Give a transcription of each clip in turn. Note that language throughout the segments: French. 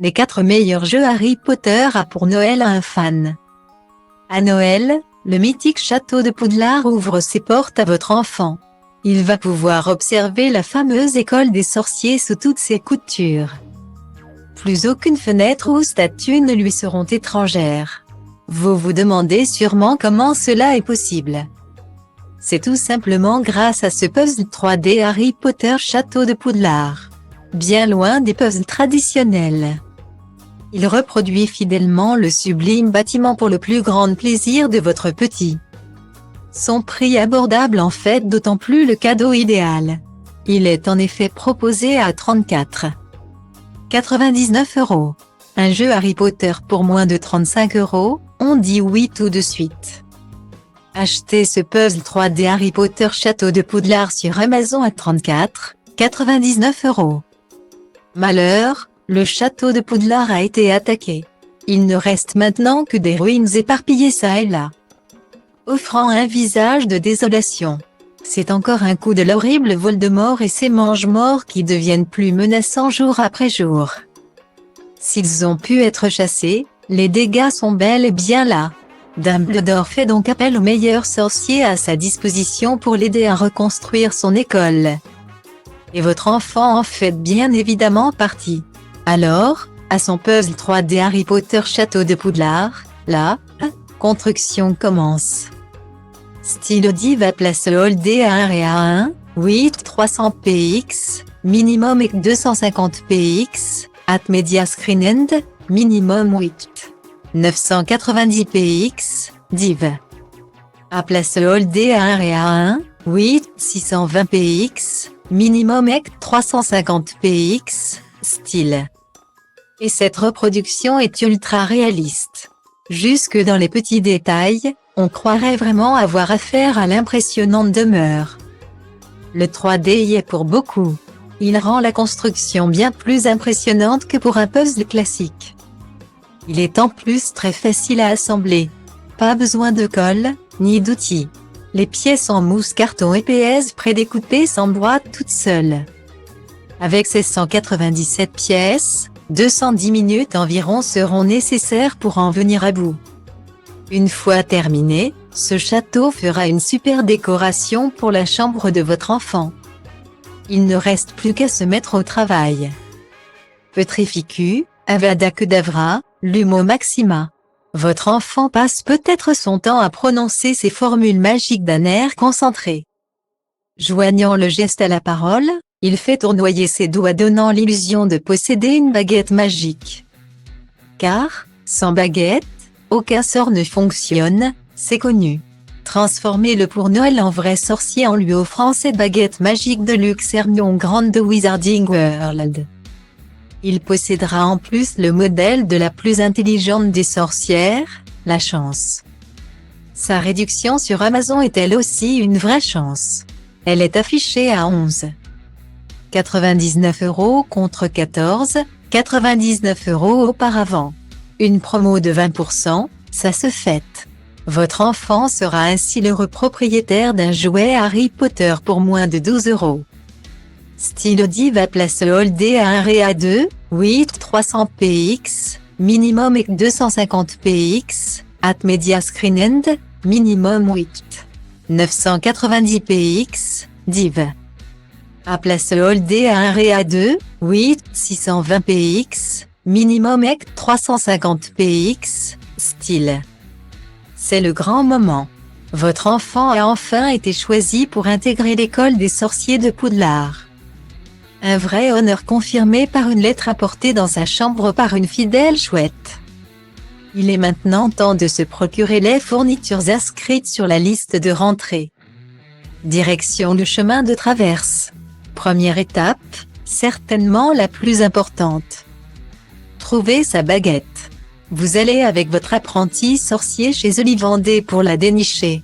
Les 4 meilleurs jeux Harry Potter à pour Noël à un fan. À Noël, le mythique château de Poudlard ouvre ses portes à votre enfant. Il va pouvoir observer la fameuse école des sorciers sous toutes ses coutures. Plus aucune fenêtre ou statue ne lui seront étrangères. Vous vous demandez sûrement comment cela est possible. C'est tout simplement grâce à ce puzzle 3D Harry Potter Château de Poudlard. Bien loin des puzzles traditionnels. Il reproduit fidèlement le sublime bâtiment pour le plus grand plaisir de votre petit. Son prix abordable en fait d'autant plus le cadeau idéal. Il est en effet proposé à 34,99 €. Un jeu Harry Potter pour moins de 35 €, on dit oui tout de suite. Achetez ce puzzle 3D Harry Potter Château de Poudlard sur Amazon à 34,99 €. Malheur, le château de Poudlard a été attaqué. Il ne reste maintenant que des ruines éparpillées çà et là, offrant un visage de désolation. C'est encore un coup de l'horrible Voldemort et ses mange-morts qui deviennent plus menaçants jour après jour. S'ils ont pu être chassés, les dégâts sont bel et bien là. Dumbledore fait donc appel au meilleur sorcier à sa disposition pour l'aider à reconstruire son école. Et votre enfant en fait bien évidemment partie. Alors, à son puzzle 3D Harry Potter Château de Poudlard, la construction commence. Stylo Diva Place Holdé à 1 et à 1, 8 300 px, minimum et 250 px, at media screen end, minimum 8. 990 px, div. À Place Holdé à 1 et à 1, 8 620 px, minimum et 350 px, style. Et cette reproduction est ultra réaliste. Jusque dans les petits détails, on croirait vraiment avoir affaire à l'impressionnante demeure. Le 3D y est pour beaucoup. Il rend la construction bien plus impressionnante que pour un puzzle classique. Il est en plus très facile à assembler. Pas besoin de colle, ni d'outils. Les pièces en mousse carton épaisse prédécoupées s'emboîtent toutes seules. Avec ses 197 pièces, 210 minutes environ seront nécessaires pour en venir à bout. Une fois terminé, ce château fera une super décoration pour la chambre de votre enfant. Il ne reste plus qu'à se mettre au travail. Petrificu, Avada Kedavra, Lumo Maxima. Votre enfant passe peut-être son temps à prononcer ces formules magiques d'un air concentré. Joignant le geste à la parole, il fait tournoyer ses doigts donnant l'illusion de posséder une baguette magique. Car, sans baguette, aucun sort ne fonctionne, c'est connu. Transformez-le pour Noël en vrai sorcier en lui offrant cette baguette magique de luxe Hermione Grande de Wizarding World. Il possédera en plus le modèle de la plus intelligente des sorcières, la chance. Sa réduction sur Amazon est elle aussi une vraie chance. Elle est affichée à 11,99 € contre 14,99 € auparavant. Une promo de 20%, ça se fête. Votre enfant sera ainsi l'heureux propriétaire d'un jouet Harry Potter pour moins de 12 €. Stylo Diva Place Holdé à 1 et à 2, 8 300 px, minimum et 250 px, at media screen end, minimum 8. 990 px, div. À Place Holdé à 1 et à 2, 8 620 px, minimum et 350 px, style. C'est le grand moment. Votre enfant a enfin été choisi pour intégrer l'école des sorciers de Poudlard. Un vrai honneur confirmé par une lettre apportée dans sa chambre par une fidèle chouette. Il est maintenant temps de se procurer les fournitures inscrites sur la liste de rentrée. Direction le chemin de traverse. Première étape, certainement la plus importante. Trouvez sa baguette. Vous allez avec votre apprenti sorcier chez Ollivander pour la dénicher.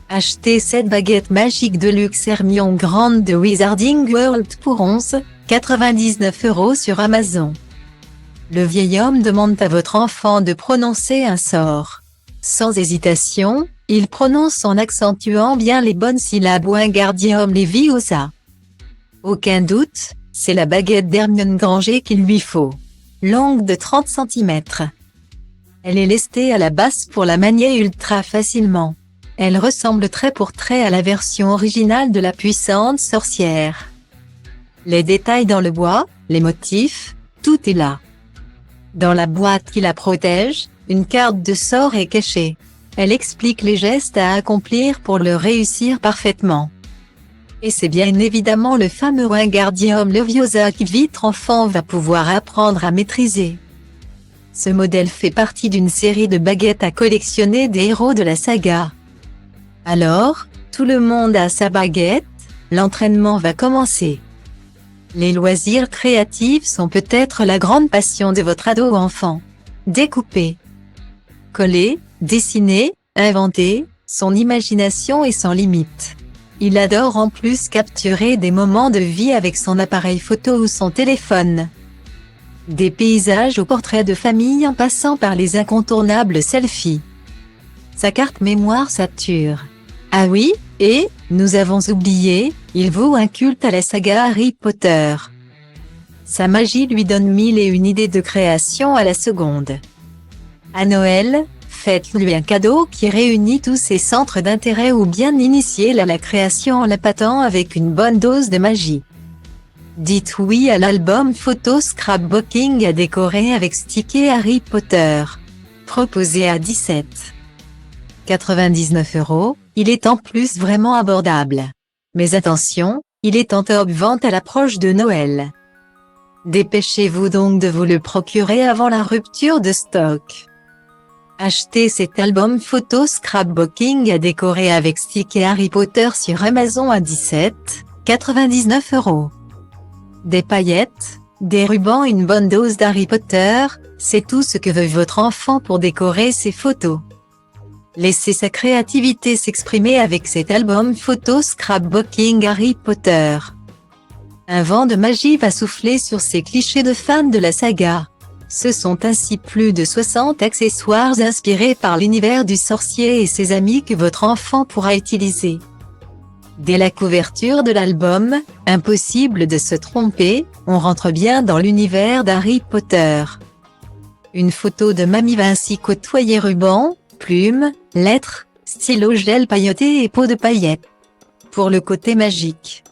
Achetez cette baguette magique de luxe Hermione Grande de Wizarding World pour 11,99 € sur Amazon. Le vieil homme demande à votre enfant de prononcer un sort. Sans hésitation, il prononce en accentuant bien les bonnes syllabes Wingardium Leviosa. Aucun doute, c'est la baguette d'Hermione Granger qu'il lui faut. longue de 30 cm. Elle est lestée à la base pour la manier ultra facilement. Elle ressemble trait pour trait à la version originale de la puissante sorcière. Les détails dans le bois, les motifs, tout est là. Dans la boîte qui la protège, une carte de sort est cachée. Elle explique les gestes à accomplir pour le réussir parfaitement. Et c'est bien évidemment le fameux Wingardium Leviosa que votre enfant va pouvoir apprendre à maîtriser. Ce modèle fait partie d'une série de baguettes à collectionner des héros de la saga. Alors, tout le monde a sa baguette, l'entraînement va commencer. Les loisirs créatifs sont peut-être la grande passion de votre ado ou enfant. Découper, coller, dessiner, inventer, son imagination est sans limite. Il adore en plus capturer des moments de vie avec son appareil photo ou son téléphone. Des paysages aux portraits de famille en passant par les incontournables selfies. Sa carte mémoire sature. Ah oui, et, nous avons oublié, il voue un culte à la saga Harry Potter. Sa magie lui donne 1001 idées de création à la seconde. À Noël, faites-lui un cadeau qui réunit tous ses centres d'intérêt ou bien initiez-le à la création en l'appâtant avec une bonne dose de magie. Dites oui à l'album photo scrapbooking à décorer avec sticker Harry Potter. Proposé à 17,99 €, il est en plus vraiment abordable. Mais attention, il est en top vente à l'approche de Noël. Dépêchez-vous donc de vous le procurer avant la rupture de stock. Achetez cet album photo scrapbooking à décorer avec sticker Harry Potter sur Amazon à 17,99 €. Des paillettes, des rubans et une bonne dose d'Harry Potter, c'est tout ce que veut votre enfant pour décorer ses photos. Laissez sa créativité s'exprimer avec cet album photo scrapbooking Harry Potter. Un vent de magie va souffler sur ces clichés de fans de la saga. Ce sont ainsi plus de 60 accessoires inspirés par l'univers du sorcier et ses amis que votre enfant pourra utiliser. Dès la couverture de l'album, impossible de se tromper, on rentre bien dans l'univers d'Harry Potter. Une photo de Mamie va ainsi côtoyer rubans, plumes, lettres, stylos gel pailletés et peau de paillettes. Pour le côté magique.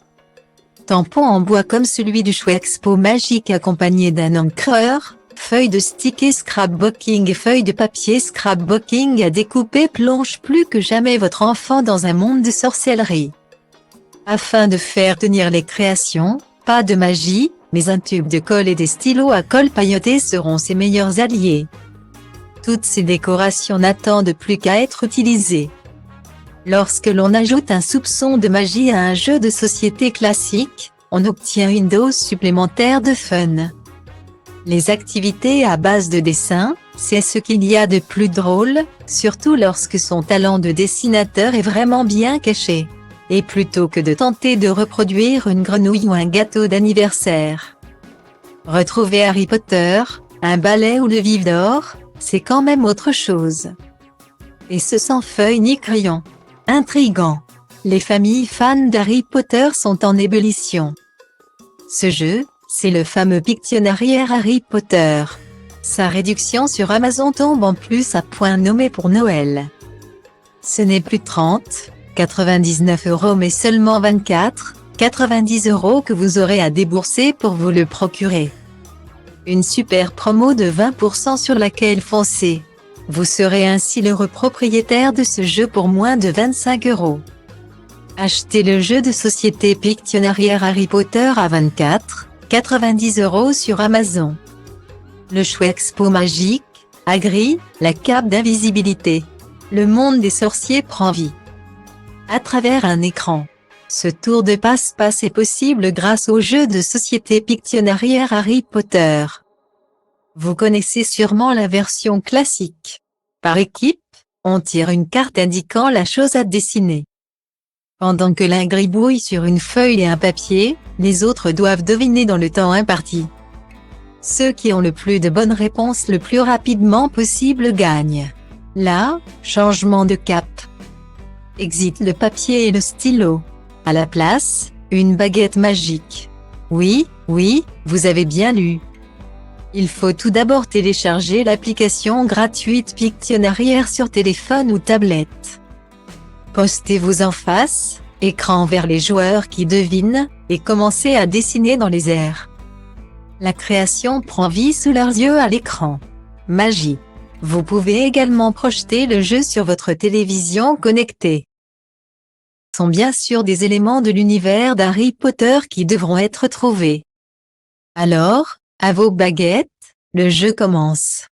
Tampon en bois comme celui du Choix Expo magique accompagné d'un encreur, feuilles de sticker scrapbooking et feuilles de papier scrapbooking à découper plonge plus que jamais votre enfant dans un monde de sorcellerie. Afin de faire tenir les créations, pas de magie, mais un tube de colle et des stylos à colle pailletés seront ses meilleurs alliés. Toutes ces décorations n'attendent plus qu'à être utilisées. Lorsque l'on ajoute un soupçon de magie à un jeu de société classique, on obtient une dose supplémentaire de fun. Les activités à base de dessin, c'est ce qu'il y a de plus drôle, surtout lorsque son talent de dessinateur est vraiment bien caché. Et plutôt que de tenter de reproduire une grenouille ou un gâteau d'anniversaire. Retrouver Harry Potter, un balai ou le vif d'or, c'est quand même autre chose. Et ce sans feuilles ni crayons. Intriguant. Les familles fans d'Harry Potter sont en ébullition. Ce jeu, c'est le fameux Pictionary Harry Potter. Sa réduction sur Amazon tombe en plus à point nommé pour Noël. Ce n'est plus 30,99 € mais seulement 24,90 € que vous aurez à débourser pour vous le procurer. Une super promo de 20% sur laquelle foncez. Vous serez ainsi l'heureux propriétaire de ce jeu pour moins de 25 €. Achetez le jeu de société Pictionary Harry Potter à 24,90 € sur Amazon. Le Choix Expo magique, Hagrid, la cape d'invisibilité. Le monde des sorciers prend vie. À travers un écran. Ce tour de passe-passe est possible grâce au jeu de société Pictionary Harry Potter. Vous connaissez sûrement la version classique. Par équipe, on tire une carte indiquant la chose à dessiner. Pendant que l'un gribouille sur une feuille et un papier, les autres doivent deviner dans le temps imparti. Ceux qui ont le plus de bonnes réponses le plus rapidement possible gagnent. Là, changement de cap. Exit le papier et le stylo. À la place, une baguette magique. Oui, vous avez bien lu. Il faut tout d'abord télécharger l'application gratuite Pictionary sur téléphone ou tablette. Postez-vous en face, écran vers les joueurs qui devinent, et commencez à dessiner dans les airs. La création prend vie sous leurs yeux à l'écran. Magie! Vous pouvez également projeter le jeu sur votre télévision connectée. Ce sont bien sûr des éléments de l'univers d'Harry Potter qui devront être trouvés. Alors, à vos baguettes, le jeu commence.